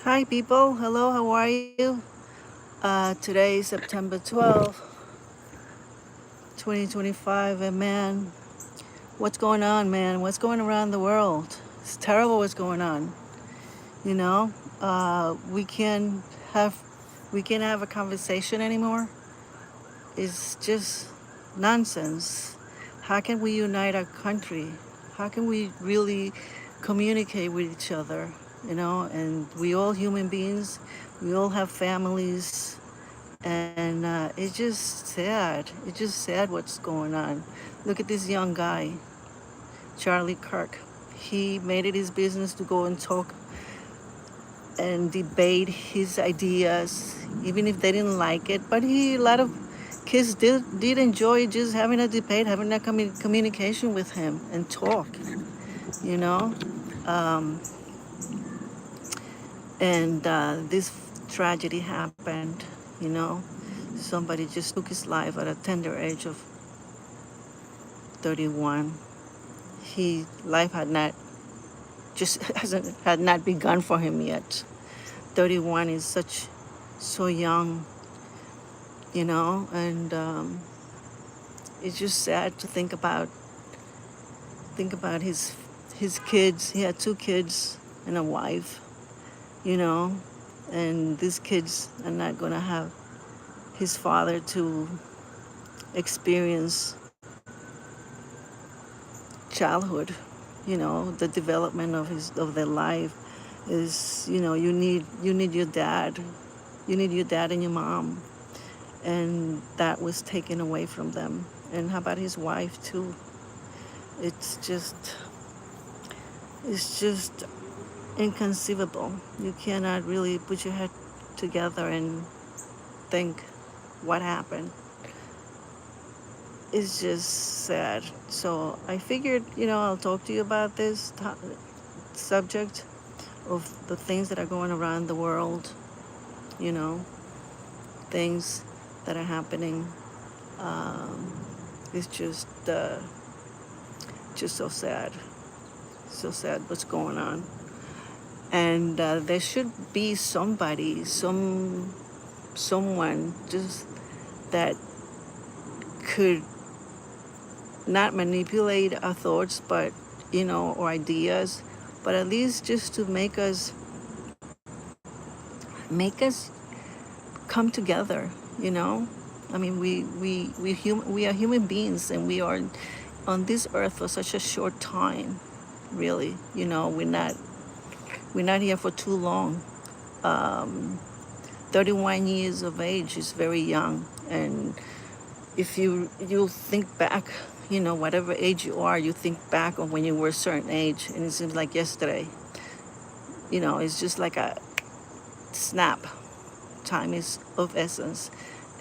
Hi, people. Hello, how are you? Today is September 12th, 2025. And man, what's going on, man? What's going around the world? It's terrible what's going on. You know, we can have we can't have a conversation anymore. It's just nonsense. How can we unite our country? How can we really communicate with each other? And we all human beings. We all have families. And it's just sad. It's just sad what's going on. Look at this young guy, Charlie Kirk. He made it his business to go and talk and debate his ideas, even if they didn't like it. But a lot of kids did enjoy just having a debate, having that communication with him and talk, you know. Um, and this tragedy happened, you know. Somebody just took his life at a tender age of 31. Life had not begun for him yet. 31 is so young, and it's just sad to think about his kids. He had two kids and a wife, and these kids are not gonna have his father to experience childhood. The development of their life is, you need your dad. You need your dad and your mom. And that was taken away from them. And how about his wife too? It's just inconceivable. You cannot really put your head together and think what happened. It's just sad. So I figured, I'll talk to you about this subject of the things that are going around the world, things that are happening. It's just so sad. So sad what's going on. And there should be someone just that could not manipulate our thoughts, but, or ideas, but at least just to make us come together, I mean, we are human beings, and we are on this earth for such a short time, really. We're not here for too long. 31 years of age is very young, and if you'll think back, whatever age you are, you think back on when you were a certain age, and it seems like yesterday. It's just like a snap. Time is of essence,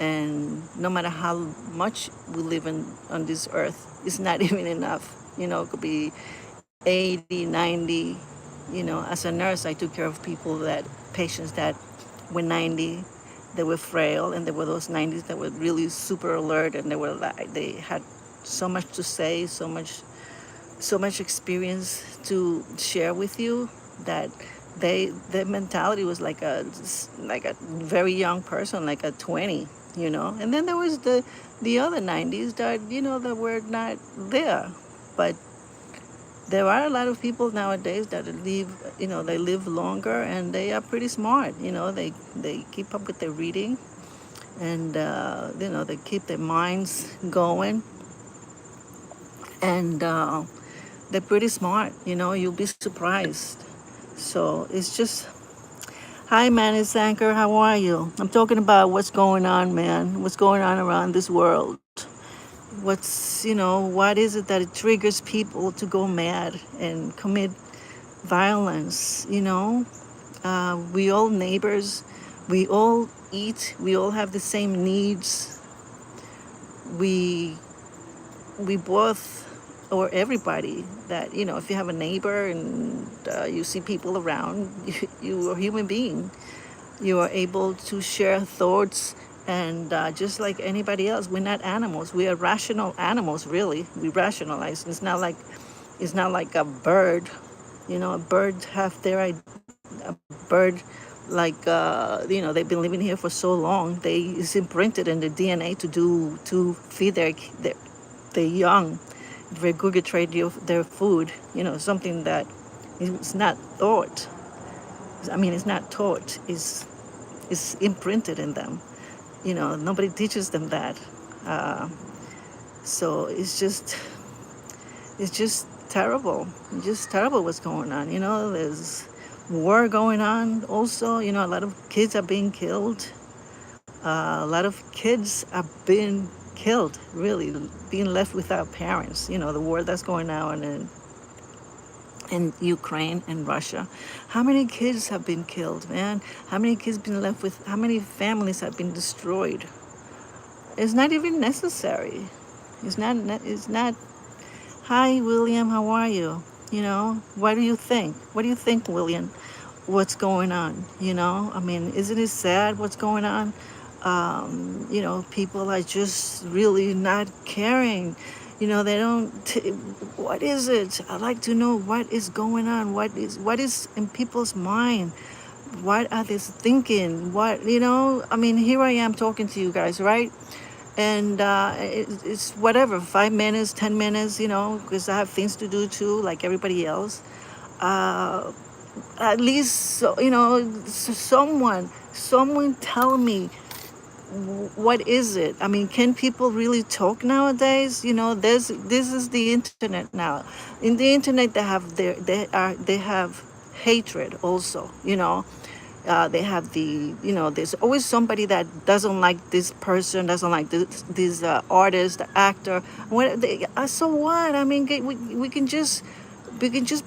and no matter how much we live on this earth, it's not even enough. It could be 80, 90. As a nurse, I took care of patients that were 90. They were frail, and there were those 90s that were really super alert, and they had so much to say, so much experience to share with you, that their mentality was like a very young person, like a 20, And then there was the other 90s that that were not there, but there are a lot of people nowadays that they live longer, and they are pretty smart. They keep up with their reading, and they keep their minds going, and they're pretty smart. You'll be surprised. So it's just, hi, man, it's Anchor. How are you? I'm talking about what's going on, man. What's going on around this world? What is it that it triggers people to go mad and commit violence? We all neighbors. We all eat. We all have the same needs. We both, or everybody, that, if you have a neighbor and you see people around, you are a human being. You are able to share thoughts, and just like anybody else, we're not animals. We are rational animals, really. We rationalize. It's not like a bird. A bird like they've been living here for so long. It's imprinted in the DNA to feed their young, regurgitate their food. Something that is not thought. I mean, it's not taught. Is imprinted in them. Nobody teaches them that. Uh, so it's just terrible. It's just terrible what's going on. There's war going on also. A lot of kids are being killed. A lot of kids are being killed, really, being left without parents. The war that's going on in Ukraine and Russia. How many kids have been killed, man? How many kids been left with? How many families have been destroyed? It's not even necessary. It's not. Hi, William. How are you? What do you think? What do you think, William? What's going on? I mean, isn't it sad what's going on? People are just really not caring. They don't. What is it? I'd like to know what is going on. What is in people's mind? What are they thinking? I mean, here I am talking to you guys, right? And it's whatever, 5 minutes, 10 minutes, because I have things to do too, like everybody else. Uh, at least, someone tell me, what is it? I mean, can people really talk nowadays? This is the internet now. In the internet, they have hatred also. They have there's always somebody that doesn't like this person, doesn't like this artist, the actor. So what? I mean, we can just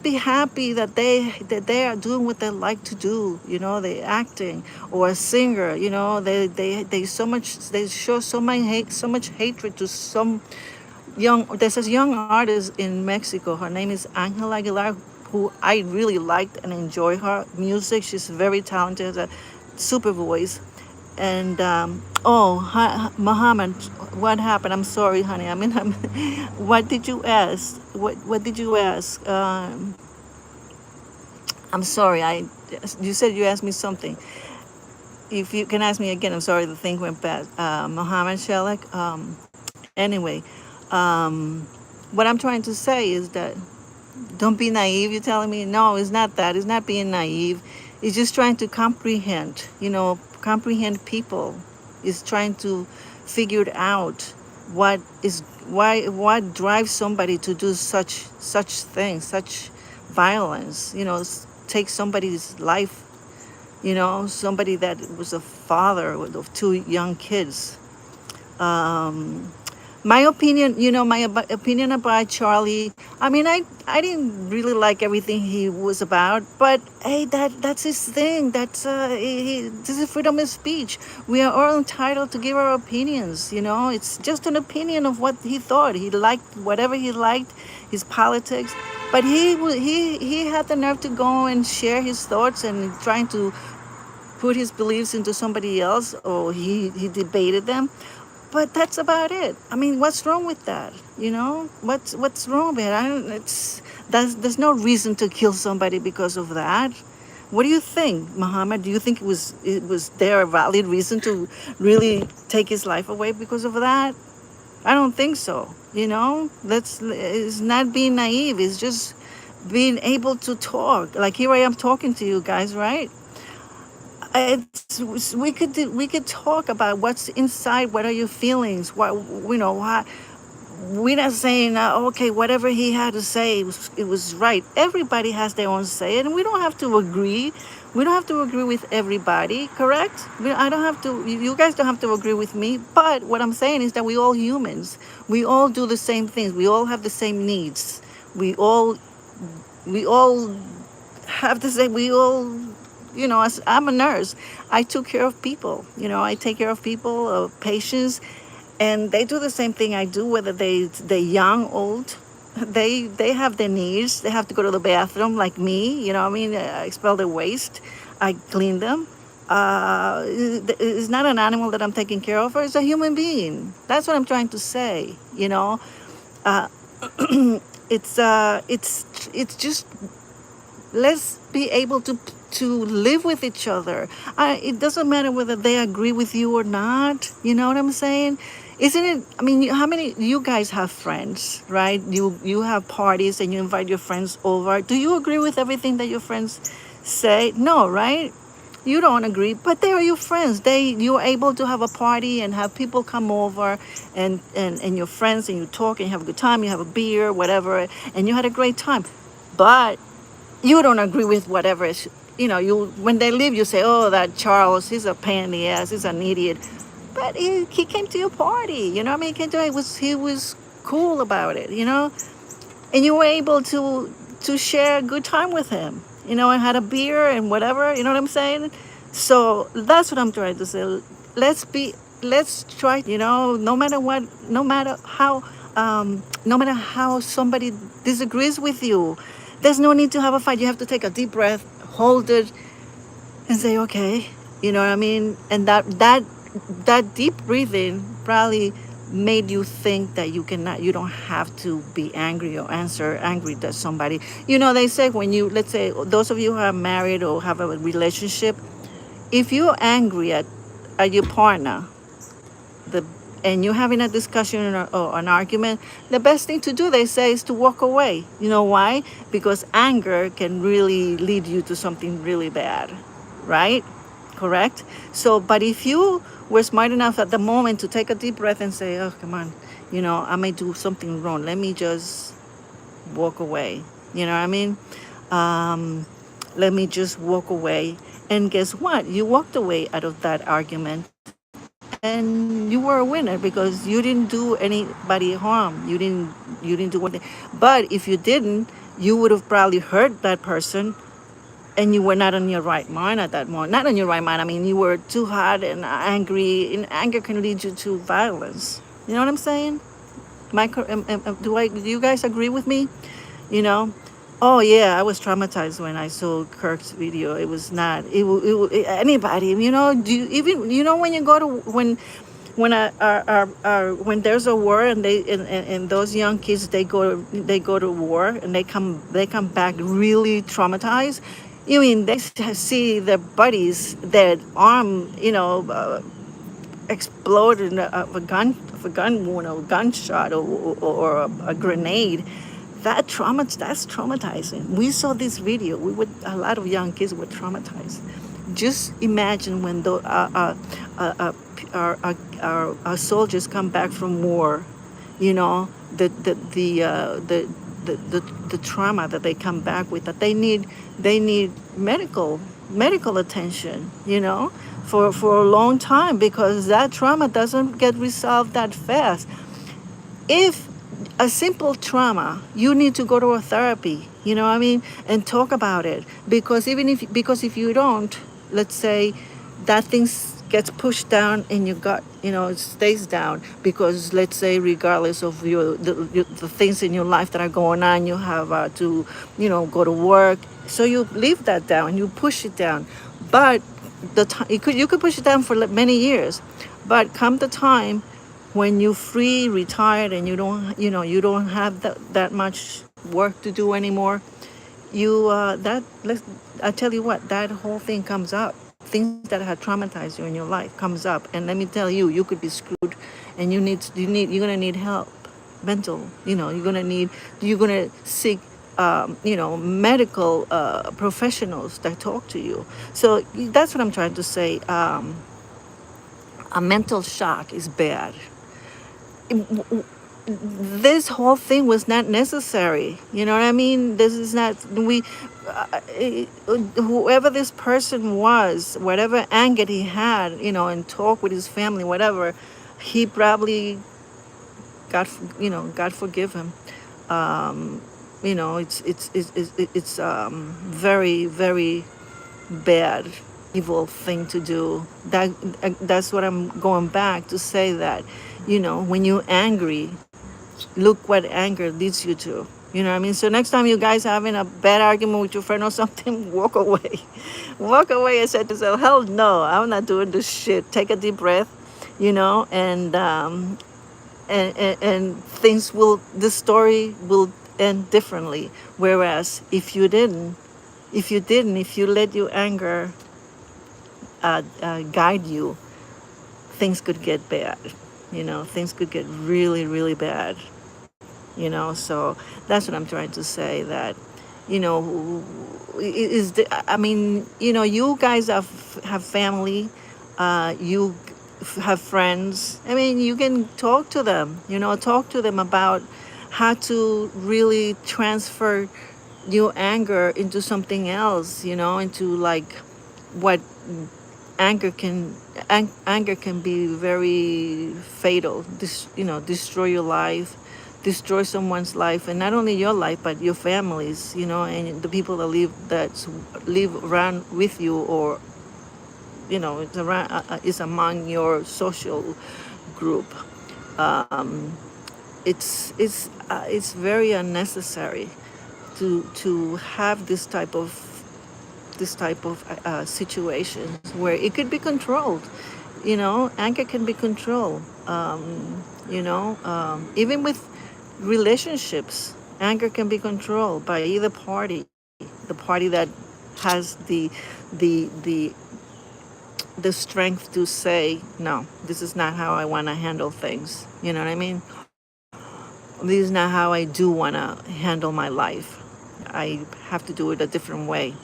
be happy that they are doing what they like to do. They acting or a singer. They show so much hatred to some young. There's this young artist in Mexico. Her name is Angela Aguilar, who I really liked and enjoy her music. She's very talented, a super voice. And hi, Muhammad, what happened? I'm sorry, honey. I mean, what did you ask? What did you ask? I'm sorry. You said you asked me something. If you can ask me again, I'm sorry. The thing went bad. Muhammad Shalek. Anyway, what I'm trying to say is that don't be naive. You're telling me no, it's not that. It's not being naive. It's just trying to comprehend people. Is trying to figure it out what drives somebody to do such things, such violence. Take somebody's life. Somebody that was a father of two young kids. My opinion about Charlie. I mean, I didn't really like everything he was about, but hey, that's his thing. This is freedom of speech. We are all entitled to give our opinions. It's just an opinion of what he thought. He liked whatever he liked, his politics, but he had the nerve to go and share his thoughts and trying to put his beliefs into somebody else, or he debated them. But that's about it. I mean, what's wrong with that? What's wrong with it? There's no reason to kill somebody because of that. What do you think, Muhammad? Do you think it was there a valid reason to really take his life away because of that? I don't think so. It's not being naive. It's just being able to talk. Like here I am talking to you guys, right? We could talk about what's inside. What are your feelings? What why we're not saying okay, whatever he had to say it was right. Everybody has their own say, and we don't have to agree. We don't have to agree with everybody, correct? I don't have to. You guys don't have to agree with me. But what I'm saying is that we all humans. We all do the same things. We all have the same needs. We all have the same. We all. As I'm a nurse, I took care of people. I take care of people, patients, and they do the same thing I do, whether they're young, old. They have their needs. They have to go to the bathroom like me. I expel their waste. I clean them. It's not an animal that I'm taking care of. It's a human being. That's what I'm trying to say. Uh, it's just let's be able to to live with each other. It doesn't matter whether they agree with you or not. You know what I'm saying? Isn't it? I mean, how many you guys have friends, right? You have parties and you invite your friends over. Do you agree with everything that your friends say? No, right? You don't agree, but they are your friends. You're able to have a party and have people come over, and your friends, and you talk and you have a good time. You have a beer, whatever, and you had a great time. But you don't agree with whatever is, you when they leave, you say, oh, that Charles, he's a pain in the ass, he's an idiot. But he came to your party, you know what I mean? He was cool about it, and you were able to share a good time with him, and had a beer and whatever, you know what I'm saying? So that's what I'm trying to say. Let's try, no matter what, no matter how somebody disagrees with you, there's no need to have a fight. You have to take a deep breath, hold it, and say, okay, you know what I mean? And that deep breathing probably made you think that you don't have to be angry or answer angry to somebody. They say, let's say, those of you who are married or have a relationship, if you're angry at your partner, the and you're having a discussion or an argument, the best thing to do, they say, is to walk away. You know why? Because anger can really lead you to something really bad, right? Correct? So, but if you were smart enough at the moment to take a deep breath and say, oh, come on, I may do something wrong. Let me just walk away. You know what I mean? Let me just walk away. And guess what? You walked away out of that argument, and you were a winner because you didn't do anybody harm. You didn't do anything. But if you didn't, you would have probably hurt that person, and you were not on your right mind at that moment. Not on your right mind. I mean, you were too hot and angry, and anger can lead you to violence. You know what I'm saying? Do you guys agree with me? You know? Oh yeah, I was traumatized when I saw Kirk's video. It was not. Anybody. Do you even when you go to when there's a war, and and those young kids, they go to war, and they come back really traumatized. You mean they see their buddies, their arm explode in a gun wound or gunshot or a grenade. That's traumatizing. We saw this video. A lot of young kids were traumatized. Just imagine when our soldiers come back from war, the trauma that they come back with, that they need medical attention, for a long time, because that trauma doesn't get resolved that fast. If a simple trauma, you need to go to a therapy, and talk about it, because if you don't, let's say that thing gets pushed down in your gut, it stays down, because let's say, regardless of the things in your life that are going on, you have to go to work, so you leave that down, you push it down. But you could push it down for many years, but come the time when you're free, retired, and you don't have that much work to do anymore, I tell you what, that whole thing comes up. Things that have traumatized you in your life comes up, and let me tell you, you could be screwed, and you're gonna need help, mental. You're gonna seek medical professionals that talk to you. So that's what I'm trying to say. A mental shock is bad. This whole thing was not necessary. You know what I mean? This is not, whoever this person was, whatever anger he had, and talk with his family, whatever, he probably, God forgive him. It's very, very bad, evil thing to do. That's what I'm going back to say, that, when you're angry, look what anger leads you to. You know what I mean? So next time you guys having a bad argument with your friend or something, walk away. Walk away and say to yourself, hell no, I'm not doing this shit. Take a deep breath, and the story will end differently. Whereas if you didn't, If you didn't, if you let your anger guide you, things could get bad. Things could get really, really bad. So that's what I'm trying to say. That, you know, I mean, you guys have family, you have friends. I mean, you can talk to them. Talk to them about how to really transfer your anger into something else. Into like what anger can anger can be very fatal. Destroy your life, destroy someone's life, and not only your life but your families. And the people that live around with you, or it's among your social group. um, it's very unnecessary to have this type of situations where it could be controlled. Anger can be controlled. Even with relationships, anger can be controlled by either party. The party that has the the the strength to say, no, this is not how I want to handle things. You know what I mean? This is not how I do want to handle my life. I have to do it a different way.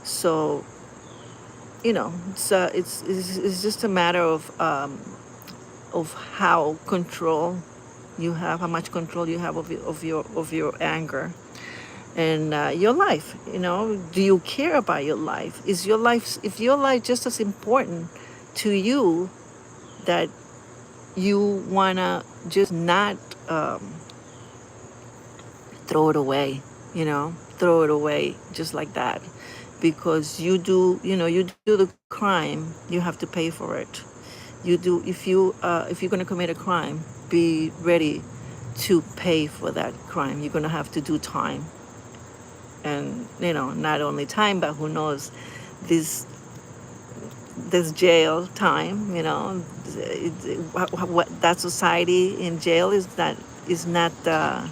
So, it's just a matter of how control you have, how much control you have of your anger and your life. Do you care about your life? If your life just as important to you that you wanna just not throw it away, throw it away just like that, because you do the crime, you have to pay for it. If you're going to commit a crime, be ready to pay for that crime. You're going to have to do time, and not only time, but who knows, this jail time. What that society in jail is not the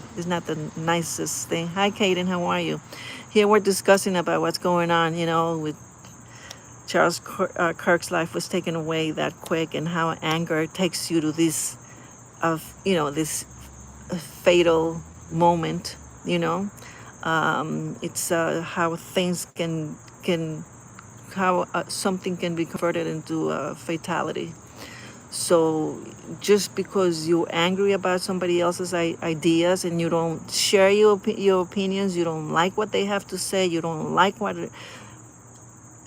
nicest thing. Hi, Kaden, how are you? Here we're discussing about what's going on, with Charles Kirk's life was taken away that quick, and how anger takes you to this fatal moment. It's how things can how something can be converted into fatality. So just because you're angry about somebody else's ideas, and you don't share your opinions, you don't like what they have to say, you don't like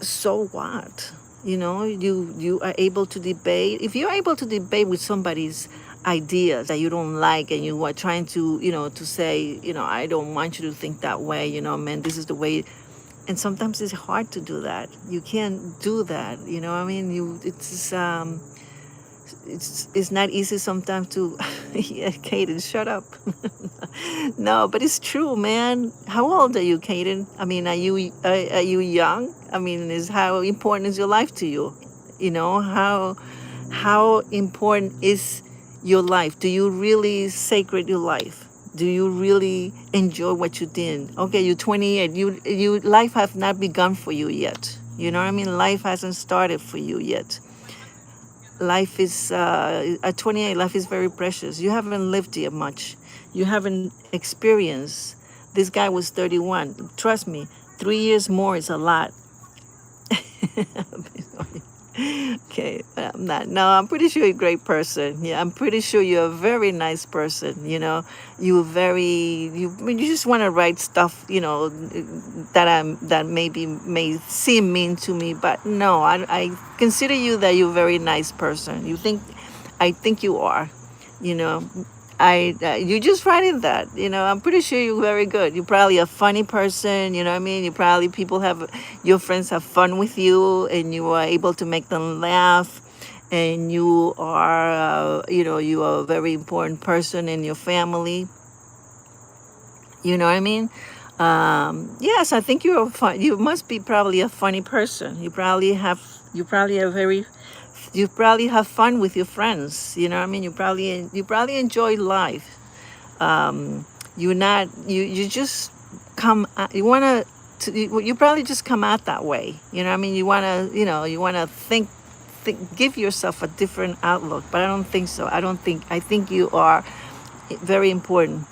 so what? You are able to debate. If you're able to debate with somebody's ideas that you don't like, and you are trying to say, I don't want you to think that way, man, this is the way. And sometimes it's hard to do that. You can't do that. I mean, it's not easy sometimes to yeah, Kaden, shut up. No, but it's true, man. How old are you, Kaden? I mean, are you young? I mean, how important is your life to you? How important is your life? Do you really sacred your life? Do you really enjoy what you did? Okay, you're 28. You life has not begun for you yet. You know what I mean? Life hasn't started for you yet. Life is at 28. Life is very precious. You haven't lived yet much. You haven't experienced. This guy was 31. Trust me, 3 years more is a lot. Okay, but I'm not. No, I'm pretty sure you're a great person. Yeah, I'm pretty sure you're a very nice person. You just want to write stuff, that maybe may seem mean to me, but no, I consider you that you're a very nice person. I think you are, you know. You just writing that, I'm pretty sure you're very good. You're probably a funny person, you know what I mean? Your friends have fun with you, and you are able to make them laugh, and you are, you are a very important person in your family. You know what I mean? Yes, I think you must be probably a funny person. You probably have fun with your friends. You know what I mean? You probably enjoy life. You just come. You wanna. you probably just come out that way. You know, I mean, you want to give yourself a different outlook, but I don't think so. I think you are very important.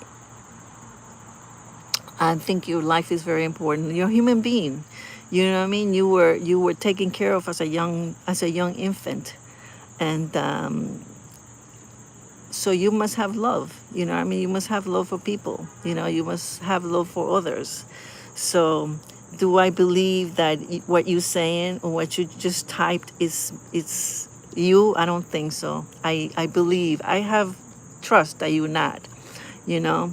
I think your life is very important. You're a human being. You know what I mean? You were taken care of as a young infant, and so you must have love. You know what I mean? You must have love for people. You know, you must have love for others. So, do I believe that what you're saying or what you just typed is it's you? I don't think so. I believe, I have trust that you're not. You know.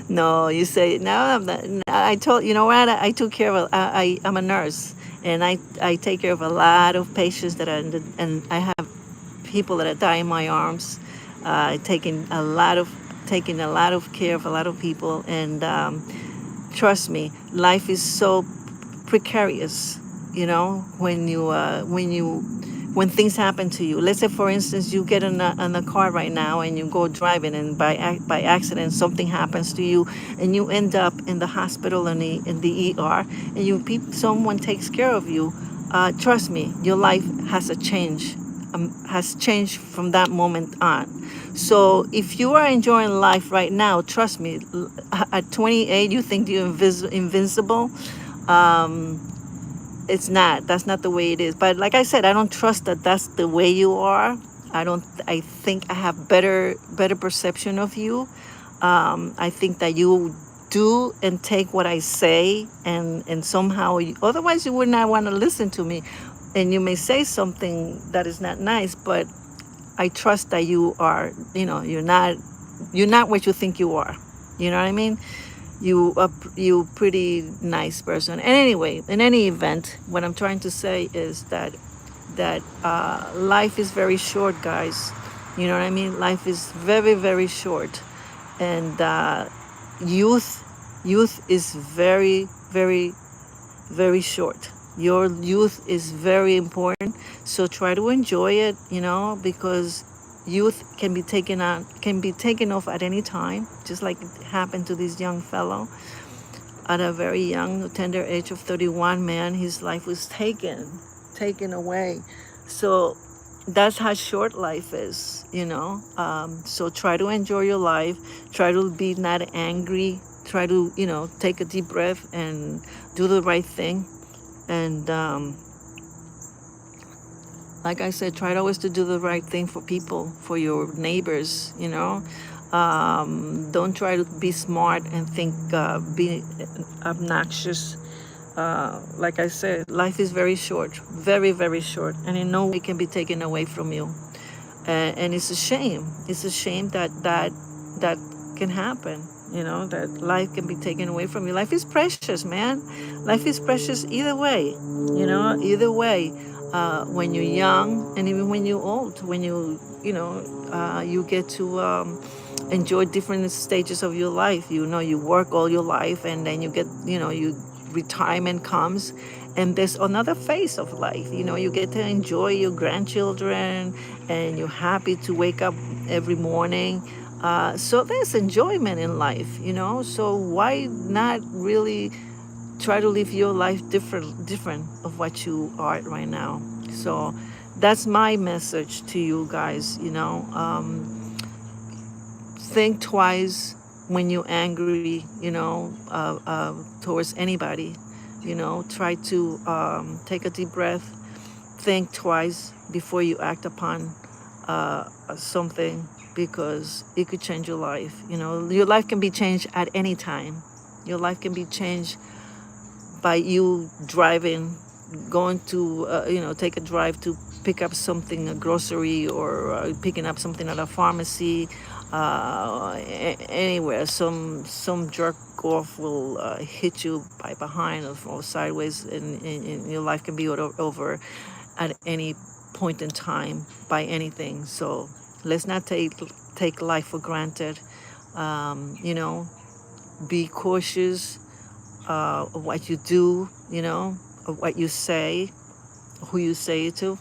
No, you say no. I'm not, I told you know what I took care of. I'm a nurse, and I take care of a lot of patients that are and I have people that are dying in my arms. Taking a lot of care of a lot of people, and trust me, life is so precarious. You know, when things happen to you. Let's say, for instance, you get in a car right now and you go driving, and by accident something happens to you, and you end up in the hospital in the ER, and someone takes care of you. Trust me, your life has changed from that moment on. So if you are enjoying life right now, trust me, at 28 you think you're invincible. Um, it's not. That's not the way it is. But like I said, I don't trust that that's the way you are. I think I have better perception of you. I think that you do and take what I say, and somehow otherwise you would not want to listen to me, and you may say something that is not nice, but I trust that you are, you're not what you think you are. You know what I mean? You pretty nice person. And anyway, in any event, what I'm trying to say is that life is very short, guys. You know what I mean? Life is very, very short, and youth youth is very, very, very short. Your youth is very important, so try to enjoy it, because youth can be taken off at any time, just like it happened to this young fellow at a very young, tender age of 31. Man, his life was taken away. So that's how short life is. So try to enjoy your life. Try to be not angry. Try to take a deep breath and do the right thing. And like I said, try always to do the right thing for people, for your neighbors. Don't try to be smart and think be obnoxious. Like I said, life is very short, very, very short, and in no way can be taken away from you. And it's a shame. It's a shame that can happen. That life can be taken away from you. Life is precious, man. Life is precious either way. Either way. When you're young and even when you're old, when you get to enjoy different stages of your life. You work all your life, and then you get, retirement comes, and there's another phase of life. You get to enjoy your grandchildren, and you're happy to wake up every morning. So there's enjoyment in life. So why not really try to live your life different of what you are right now? So that's my message to you guys. Think twice when you're angry, towards anybody. Try to take a deep breath, think twice before you act upon something, because it could change your life. Your life can be changed at any time. Your life can be changed by you driving, going to, take a drive to pick up something, a grocery, or picking up something at a pharmacy, anywhere. Some jerk off will hit you by behind or sideways, and your life can be over at any point in time by anything. So let's not take life for granted. Be cautious of what you do, of what you say, who you say it to,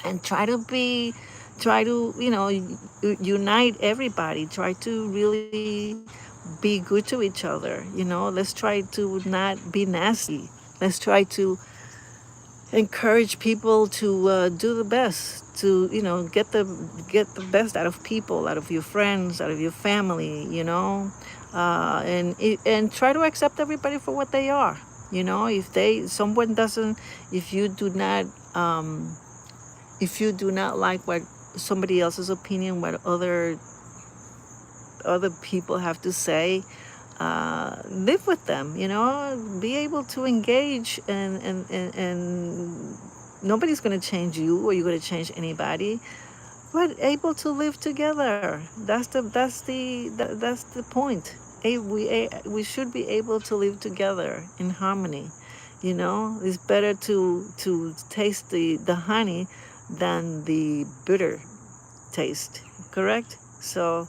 and try to unite everybody. Try to really be good to each other. Let's try to not be nasty. Let's try to encourage people to do the best, to get the best out of people, out of your friends, out of your family, and try to accept everybody for what they are. Someone doesn't, if you do not like what somebody else's opinion, what other people have to say, live with them, be able to engage, and nobody's going to change you, or you're going to change anybody, but able to live together. That's the point. We should be able to live together in harmony. It's better to taste the honey than the bitter taste, correct? So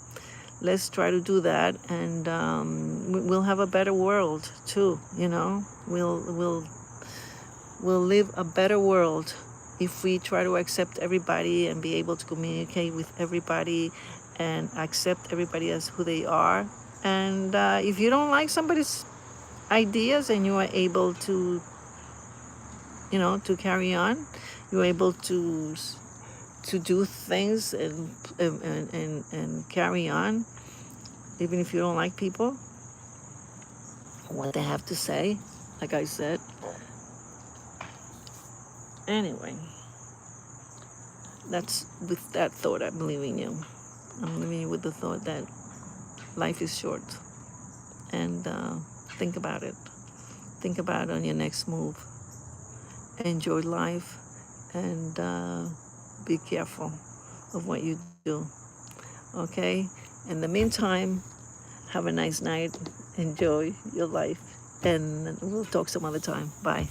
let's try to do that, and we'll have a better world too. We'll live a better world if we try to accept everybody and be able to communicate with everybody and accept everybody as who they are. And if you don't like somebody's ideas, and you are able to to carry on, you're able to do things and carry on, even if you don't like people, what they have to say, like I said. Anyway, that's with that thought I'm leaving you. I'm leaving you with the thought that life is short, and think about it. Think about it on your next move. Enjoy life, and be careful of what you do. Okay? In the meantime, have a nice night. Enjoy your life, and we'll talk some other time. Bye.